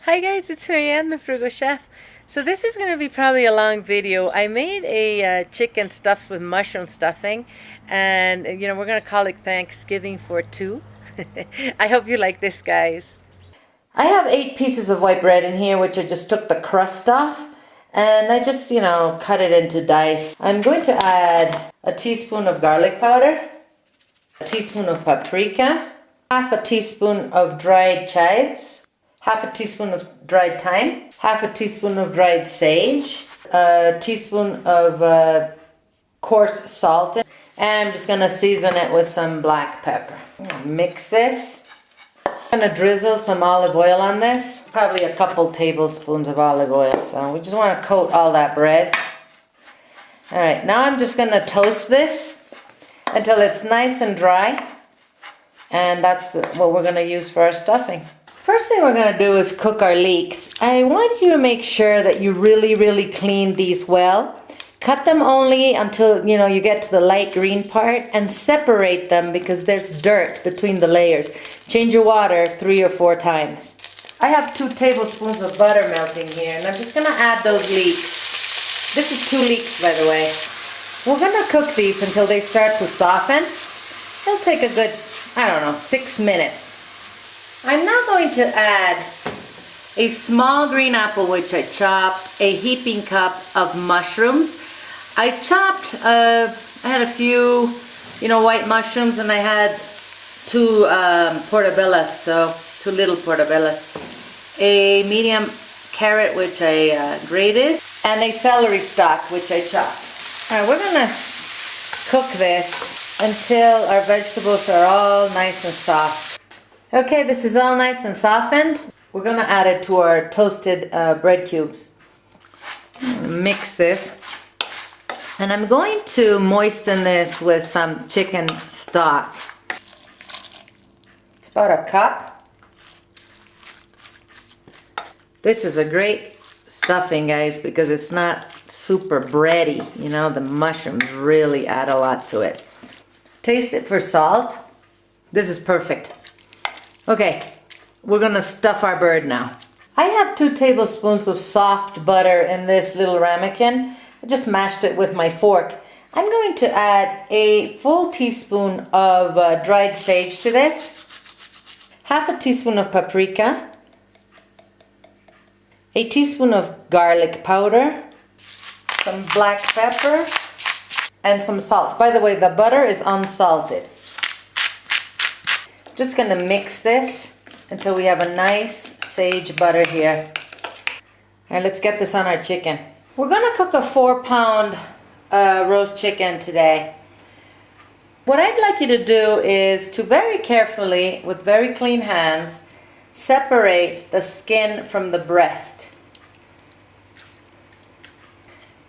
Hi guys, it's Marianne, the Frugal Chef. So this is going to be probably a long video. I made a chicken stuffed with mushroom stuffing, and we're going to call it Thanksgiving for two. I hope you like this, guys. I have 8 pieces of white bread in here, which I just took the crust off, and I just, cut it into dice. I'm going to add a teaspoon of garlic powder, a teaspoon of paprika, half a teaspoon of dried chives, half a teaspoon of dried thyme, half a teaspoon of dried sage, a teaspoon of coarse salt, and I'm just going to season it with some black pepper. Mix this. I'm going to drizzle some olive oil on this, probably a couple tablespoons of olive oil. So we just want to coat all that bread. Alright, now I'm just going to toast this until it's nice and dry, and that's what we're going to use for our stuffing. First thing we're going to do is cook our leeks. I want you to make sure that you really clean these well. Cut them only until you get to the light green part, and separate them because there's dirt between the layers. Change your water 3 or 4 times. I have 2 tablespoons of butter melting here, and I'm just going to add those leeks. This is 2 leeks, by the way. We're going to cook these until they start to soften. It'll take a good, 6 minutes. I'm now going to add a small green apple which I chopped, a heaping cup of mushrooms. I chopped, I had a few, white mushrooms, and I had 2 portobellos, so 2 little portobellos. A medium carrot which I grated, and a celery stalk which I chopped. Alright, we're going to cook this until our vegetables are all nice and soft. Okay, this is all nice and softened. We're going to add it to our toasted bread cubes. Mix this. And I'm going to moisten this with some chicken stock. It's about a cup. This is a great stuffing, guys, because it's not super bready. The mushrooms really add a lot to it. Taste it for salt. This is perfect. Okay, we're going to stuff our bird now. I have 2 tablespoons of soft butter in this little ramekin. I just mashed it with my fork. I'm going to add a full teaspoon of dried sage to this, half a teaspoon of paprika, a teaspoon of garlic powder, some black pepper, and some salt. By the way, the butter is unsalted. Just going to mix this until we have a nice sage butter here. Alright, let's get this on our chicken. We're going to cook a 4-pound roast chicken today. What I'd like you to do is to very carefully, with very clean hands, separate the skin from the breast.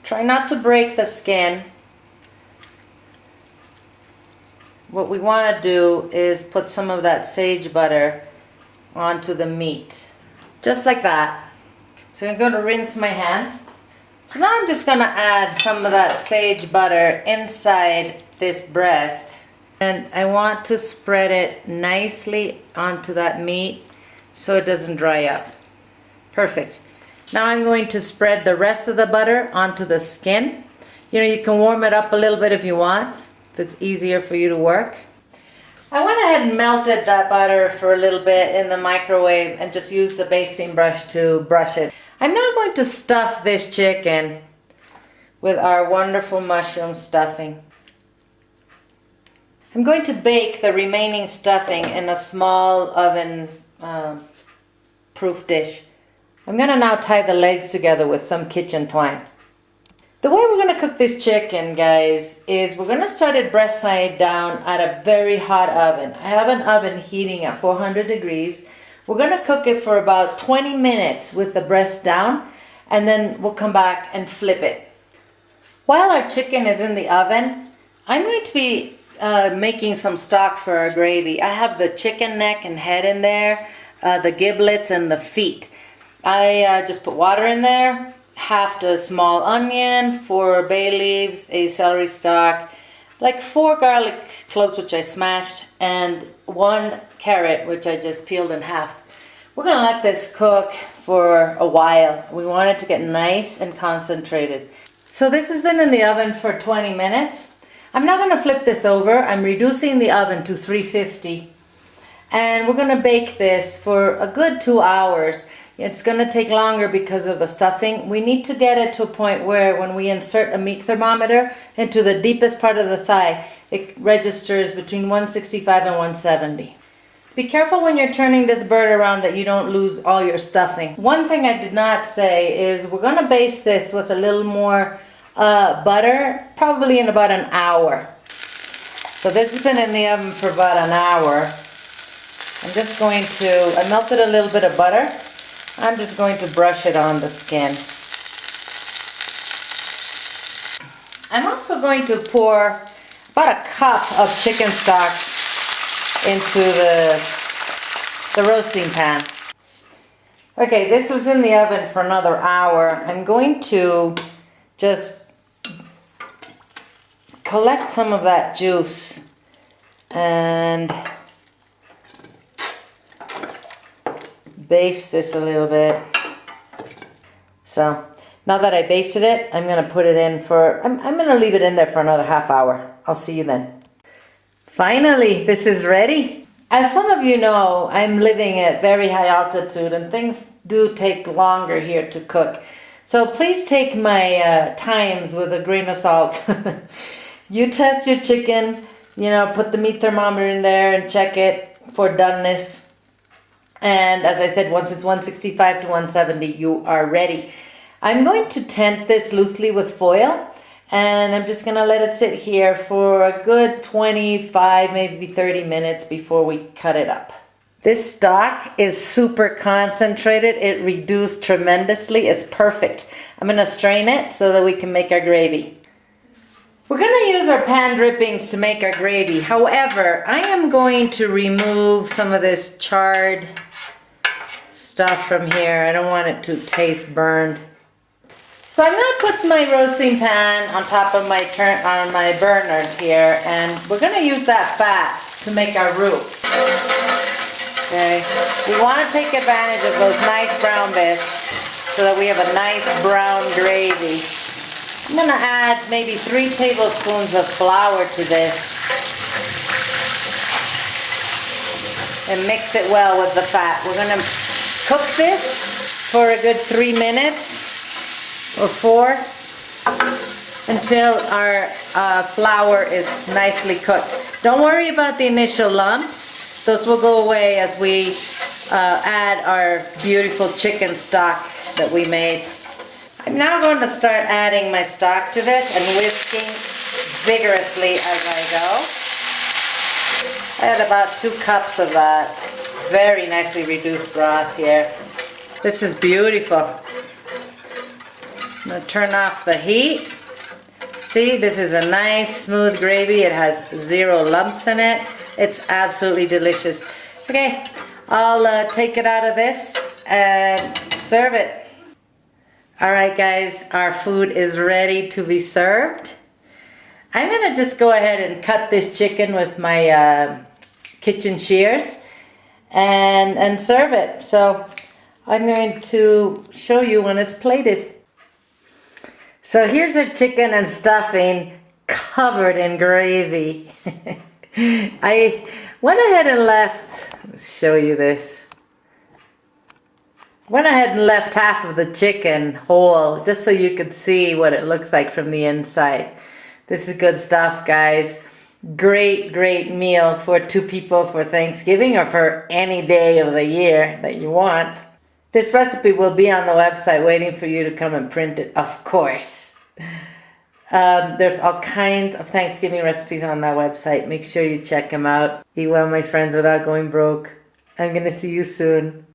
Try not to break the skin. What we want to do is put some of that sage butter onto the meat. Just like that. So I'm going to rinse my hands. So now I'm just going to add some of that sage butter inside this breast. And I want to spread it nicely onto that meat so it doesn't dry up. Perfect. Now I'm going to spread the rest of the butter onto the skin. You can warm it up a little bit if you want, if it's easier for you to work. I went ahead and melted that butter for a little bit in the microwave and just used the basting brush to brush it. I'm now going to stuff this chicken with our wonderful mushroom stuffing. I'm going to bake the remaining stuffing in a small oven proof dish. I'm going to now tie the legs together with some kitchen twine. The way we're going to cook this chicken, guys, is we're going to start it breast side down at a very hot oven. I have an oven heating at 400 degrees. We're going to cook it for about 20 minutes with the breast down, and then we'll come back and flip it. While our chicken is in the oven, I'm going to be making some stock for our gravy. I have the chicken neck and head in there, the giblets and the feet. I just put water in there, half a small onion, 4 bay leaves, a celery stalk, like 4 garlic cloves which I smashed, and 1 carrot which I just peeled in half. We're going to let this cook for a while. We want it to get nice and concentrated. So this has been in the oven for 20 minutes. I'm not going to flip this over. I'm reducing the oven to 350. And we're going to bake this for a good 2 hours. It's going to take longer because of the stuffing. We need to get it to a point where when we insert a meat thermometer into the deepest part of the thigh, it registers between 165 and 170. Be careful when you're turning this bird around that you don't lose all your stuffing. One thing I did not say is we're going to baste this with a little more butter, probably in about an hour. So this has been in the oven for about an hour. I'm just going to, I melted a little bit of butter. I'm just going to brush it on the skin. I'm also going to pour about a cup of chicken stock into the roasting pan. Okay, this was in the oven for another hour. I'm going to just collect some of that juice and baste this a little bit. So now that I basted it, I'm going to put it in for, I'm going to leave it in there for another half hour. I'll see you then. Finally, this is ready. As some of you know, I'm living at very high altitude and things do take longer here to cook. So please take my times with a grain of salt. You test your chicken, put the meat thermometer in there and check it for doneness. And as I said, once it's 165 to 170, you are ready. I'm going to tent this loosely with foil. And I'm just going to let it sit here for a good 25, maybe 30 minutes before we cut it up. This stock is super concentrated. It reduced tremendously. It's perfect. I'm going to strain it so that we can make our gravy. We're going to use our pan drippings to make our gravy. However, I am going to remove some of this charred stuff from here. I don't want it to taste burned. So I'm going to put my roasting pan on top of my burners here, and we're going to use that fat to make our roux. Okay, we want to take advantage of those nice brown bits so that we have a nice brown gravy. I'm going to add maybe 3 tablespoons of flour to this and mix it well with the fat. We're going to cook this for a good 3 minutes. Or 4 until our flour is nicely cooked. Don't worry about the initial lumps. Those will go away as we add our beautiful chicken stock that we made. I'm now going to start adding my stock to this and whisking vigorously as I go. I had about 2 cups of that very nicely reduced broth here. This is beautiful. I'm going to turn off the heat. See, this is a nice smooth gravy. It has 0 lumps in it. It's absolutely delicious. Okay, I'll take it out of this and serve it. Alright guys, our food is ready to be served. I'm going to just go ahead and cut this chicken with my kitchen shears and serve it. So I'm going to show you when it's plated. So here's our chicken and stuffing covered in gravy. I went ahead and left, let's show you this. Went ahead and left half of the chicken whole just so you could see what it looks like from the inside. This is good stuff, guys. Great, great meal for 2 people for Thanksgiving or for any day of the year that you want. This recipe will be on the website waiting for you to come and print it, of course. There's all kinds of Thanksgiving recipes on that website. Make sure you check them out. Eat well, my friends, without going broke. I'm going to see you soon.